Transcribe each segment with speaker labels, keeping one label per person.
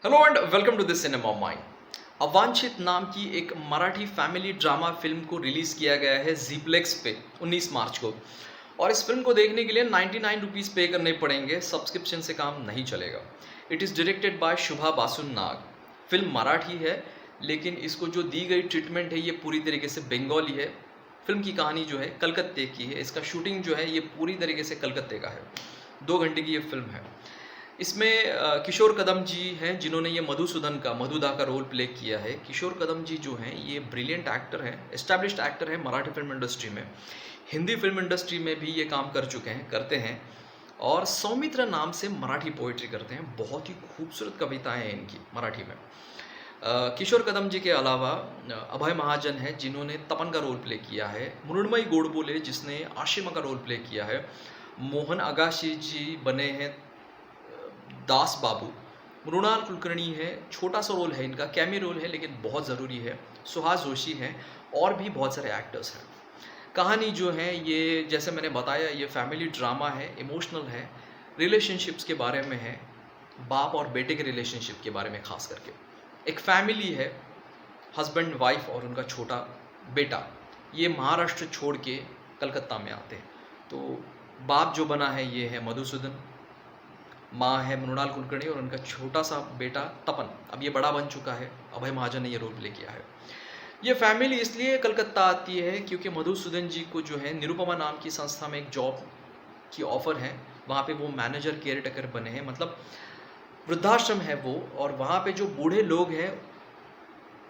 Speaker 1: Hello and welcome to this cinema mind. Avanchhit नाम की एक मराठी फैमिली ड्रामा फिल्म को रिलीज किया गया है जीप्लेक्स पे 19 मार्च को। और इस फिल्म को देखने के लिए 99 रुपीज़ पे करने पड़ेंगे, सब्सक्रिप्शन से काम नहीं चलेगा। It is directed by Shubha Basun Nag. Film Marathi है लेकिन इसको जो दी गई ट्रीटमेंट है ये पूरी तरीके से बंगाली है। फिल्म की कहानी जो है कलकत्ते की है, इसका शूटिंग जो है ये पूरी तरीके से कलकत्ते का है। 2 घंटे की ये फिल्म है। इसमें किशोर कदम जी हैं जिन्होंने ये मधुदा का रोल प्ले किया है। किशोर कदम जी जो हैं ये ब्रिलियंट एक्टर हैं, एस्टैब्लिश्ड एक्टर हैं मराठी फिल्म इंडस्ट्री में। हिंदी फिल्म इंडस्ट्री में भी ये काम करते हैं। और सौमित्र नाम से मराठी पोइट्री करते हैं, बहुत ही खूबसूरत कविताएं हैं इनकी मराठी में। किशोर कदम जी के अलावा अभय महाजन हैं जिन्होंने तपन का रोल प्ले किया है। मृण्मयी गोडबोले जिसने आशिमा का रोल प्ले किया है। मोहन अगाशी जी बने हैं दास बाबू। मृणाल कुलकर्णी है, छोटा सा रोल है इनका, कैमी रोल है लेकिन बहुत ज़रूरी है। सुहास जोशी हैं और भी बहुत सारे एक्टर्स हैं। कहानी जो है ये जैसे मैंने बताया ये फैमिली ड्रामा है, इमोशनल है, रिलेशनशिप्स के बारे में है, बाप और बेटे के रिलेशनशिप के बारे में खास करके। एक फैमिली है, हस्बैंड वाइफ और उनका छोटा बेटा, ये महाराष्ट्र छोड़ के कलकत्ता में आते हैं। तो बाप जो बना है ये है मधुसूदन, माँ है मृणाल कुलकर्णी और उनका छोटा सा बेटा तपन। अब ये बड़ा बन चुका है, अभय महाजन ने ये रोल प्ले किया है। ये फैमिली इसलिए कलकत्ता आती है क्योंकि मधुसूदन जी को जो है निरुपमा नाम की संस्था में एक जॉब की ऑफ़र है। वहाँ पे वो मैनेजर केयर टेकर बने हैं, मतलब वृद्धाश्रम है वो, और वहाँ पे जो बूढ़े लोग हैं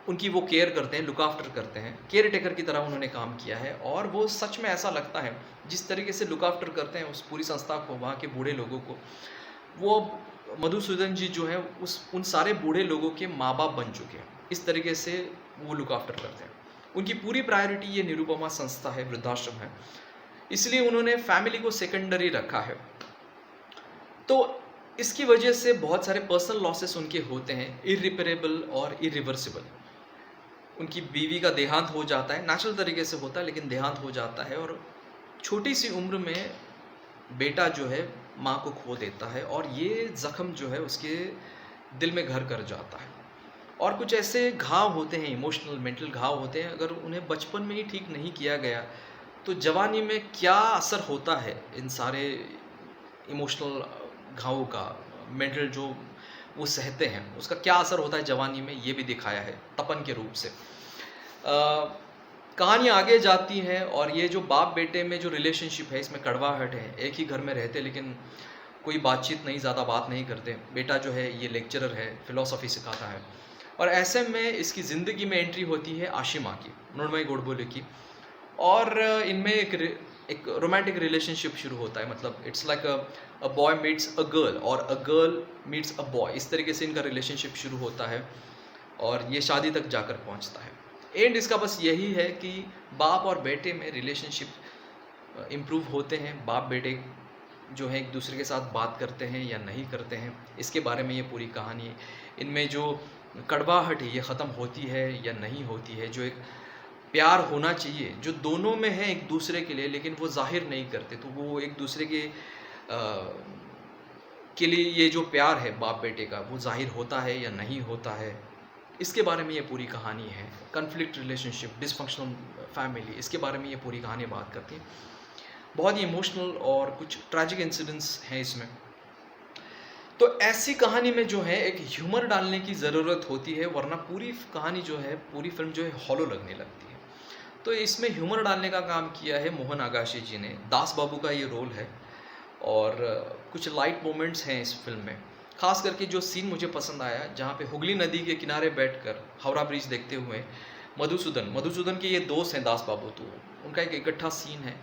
Speaker 1: उनकी वो केयर करते हैं, लुक आफ्टर करते हैं। केयर टेकर की तरह उन्होंने काम किया है और वो सच में ऐसा लगता है जिस तरीके से लुक आफ्टर करते हैं उस पूरी संस्था को, वहाँ के बूढ़े लोगों को, वो मधुसूदन जी जो हैं उन सारे बूढ़े लोगों के माँ बाप बन चुके हैं। इस तरीके से वो लुक आफ्टर करते हैं। उनकी पूरी प्रायोरिटी ये निरुपमा संस्था है, वृद्धाश्रम है, इसलिए उन्होंने फैमिली को सेकेंडरी रखा है। तो इसकी वजह से बहुत सारे पर्सनल लॉसेस उनके होते हैं, इरिपेरेबल और इरिवर्सिबल। उनकी बीवी का देहांत हो जाता है, नेचुरल तरीके से होता है लेकिन देहांत हो जाता है, और छोटी सी उम्र में बेटा जो है माँ को खो देता है और ये ज़ख्म जो है उसके दिल में घर कर जाता है। और कुछ ऐसे घाव होते हैं, इमोशनल मेंटल घाव होते हैं, अगर उन्हें बचपन में ही ठीक नहीं किया गया तो जवानी में क्या असर होता है इन सारे इमोशनल घावों का, मेंटल जो वो सहते हैं उसका क्या असर होता है जवानी में, ये भी दिखाया है तपन के रूप से। कहानी आगे जाती है और ये जो बाप बेटे में जो रिलेशनशिप है इसमें कड़वाहट है। एक ही घर में रहते लेकिन कोई बातचीत नहीं, ज़्यादा बात नहीं करते। बेटा जो है ये लेक्चरर है, फ़िलॉसफ़ी सिखाता है, और ऐसे में इसकी ज़िंदगी में एंट्री होती है आशिमा की, मृण्मयी गोडबोले की, और इनमें एक रोमांटिक रिलेशनशिप शुरू होता है। मतलब it's like a boy meets a girl और a girl meets a boy, इस तरीके से इनका रिलेशनशिप शुरू होता है और ये शादी तक जाकर पहुंचता है। एंड इसका बस यही है कि बाप और बेटे में रिलेशनशिप इम्प्रूव होते हैं, बाप बेटे जो है एक दूसरे के साथ बात करते हैं या नहीं करते हैं, इसके बारे में ये पूरी कहानी है। इनमें जो कड़वाहट है ये ख़त्म होती है या नहीं होती है, जो एक प्यार होना चाहिए जो दोनों में है एक दूसरे के लिए लेकिन वो जाहिर नहीं करते, तो वो एक दूसरे के लिए ये जो प्यार है बाप बेटे का वो जाहिर होता है या नहीं होता है, इसके बारे में ये पूरी कहानी है। कॉन्फ्लिक्ट रिलेशनशिप, डिसफंक्शनल फैमिली, इसके बारे में ये पूरी कहानी बात करती है। बहुत ही इमोशनल और कुछ ट्रैजिक इंसिडेंट्स हैं इसमें। तो ऐसी कहानी में जो है एक ह्यूमर डालने की ज़रूरत होती है, वरना पूरी कहानी जो है, पूरी फिल्म जो है हॉलो लगने लगती है। तो इसमें ह्यूमर डालने का काम किया है मोहन आगाशी जी ने। दास बाबू का ये रोल है और कुछ लाइट मोमेंट्स हैं इस फिल्म में। खास करके जो सीन मुझे पसंद आया जहाँ पे हुगली नदी के किनारे बैठकर हावड़ा ब्रिज देखते हुए मधुसूदन के ये दोस्त हैं दास बाबू, तो उनका एक इकट्ठा सीन है।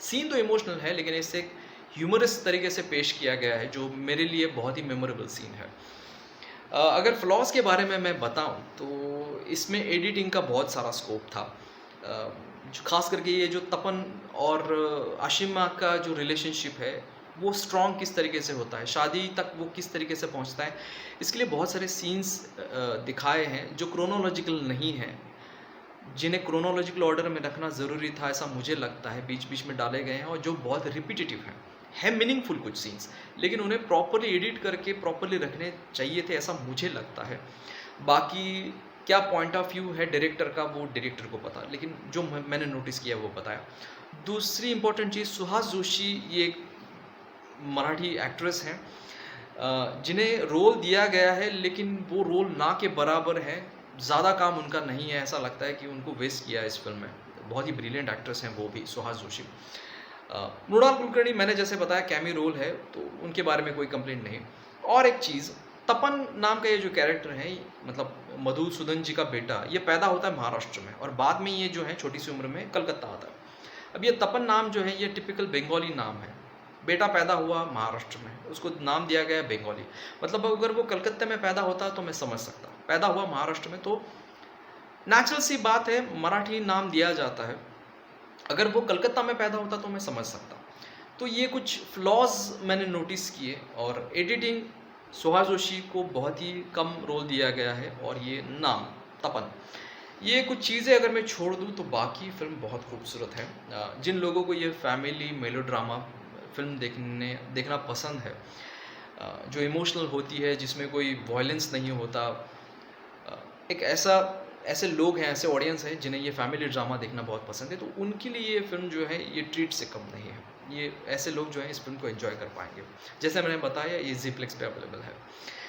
Speaker 1: सीन तो इमोशनल है लेकिन इससे एक ह्यूमरस तरीके से पेश किया गया है जो मेरे लिए बहुत ही मेमोरेबल सीन है। अगर फ्लॉज के बारे में मैं बताऊं तो इसमें एडिटिंग का बहुत सारा स्कोप था। खास करके ये जो तपन और आशिमा का जो रिलेशनशिप है वो स्ट्रॉन्ग किस तरीके से होता है, शादी तक वो किस तरीके से पहुंचता है, इसके लिए बहुत सारे सीन्स दिखाए हैं जो क्रोनोलॉजिकल नहीं हैं, जिन्हें क्रोनोलॉजिकल ऑर्डर में रखना ज़रूरी था ऐसा मुझे लगता है, बीच बीच में डाले गए हैं और जो बहुत रिपीटेटिव हैं। है मीनिंगफुल कुछ सीन्स, लेकिन उन्हें प्रॉपरली एडिट करके प्रॉपरली रखने चाहिए थे, ऐसा मुझे लगता है। बाकी क्या पॉइंट ऑफ व्यू है डायरेक्टर का, वो डायरेक्टर को पता, लेकिन जो मैंने नोटिस किया वो बताया। दूसरी इंपॉर्टेंट चीज़, सुहास जोशी ये एक मराठी एक्ट्रेस हैं जिन्हें रोल दिया गया है, लेकिन वो रोल ना के बराबर है, ज़्यादा काम उनका नहीं है, ऐसा लगता है कि उनको वेस्ट किया है इस फिल्म में। बहुत ही ब्रिलियंट एक्ट्रेस हैं वो भी, सुहास जोशी। मृणाल कुलकर्णी मैंने जैसे बताया कैमी रोल है, तो उनके बारे में कोई कंप्लेंट नहीं। और एक चीज़, तपन नाम का ये जो कैरेक्टर है, मतलब मधुसूदन जी का बेटा, ये पैदा होता है महाराष्ट्र में और बाद में ये जो है छोटी सी उम्र में कलकत्ता आता है। अब ये तपन नाम जो है ये टिपिकल बंगाली नाम है। बेटा पैदा हुआ महाराष्ट्र में, उसको नाम दिया गया बंगाली। मतलब अगर वो कलकत्ते में पैदा होता तो मैं समझ सकता, पैदा हुआ महाराष्ट्र में तो नेचुरल सी बात है मराठी नाम दिया जाता है। अगर वो कलकत्ता में पैदा होता तो मैं समझ सकता। तो ये कुछ फ्लॉज मैंने नोटिस किए। और एडिटिंग, सुहास जोशी को बहुत ही कम रोल दिया गया है, और ये नाम तपन, ये कुछ चीज़ें अगर मैं छोड़ दूँ तो बाकी फ़िल्म बहुत खूबसूरत है। जिन लोगों को ये फैमिली मेलोड्रामा फ़िल्म देखना पसंद है, जो इमोशनल होती है, जिसमें कोई वॉयलेंस नहीं होता, एक ऐसे लोग हैं, ऐसे ऑडियंस हैं जिन्हें ये फैमिली ड्रामा देखना बहुत पसंद है, तो उनके लिए ये फ़िल्म जो है ये ट्रीट से कम नहीं है। ये ऐसे लोग जो हैं इस फ़िल्म को एंजॉय कर पाएंगे। जैसे मैंने बताया, ये ज़ी प्लेक्स पे अवेलेबल है।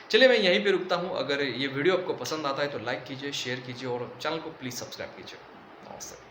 Speaker 1: चलिए मैं यहीं पे रुकता हूँ। अगर ये वीडियो आपको पसंद आता है तो लाइक कीजिए, शेयर कीजिए और चैनल को प्लीज़ सब्सक्राइब कीजिए। नमस्ते।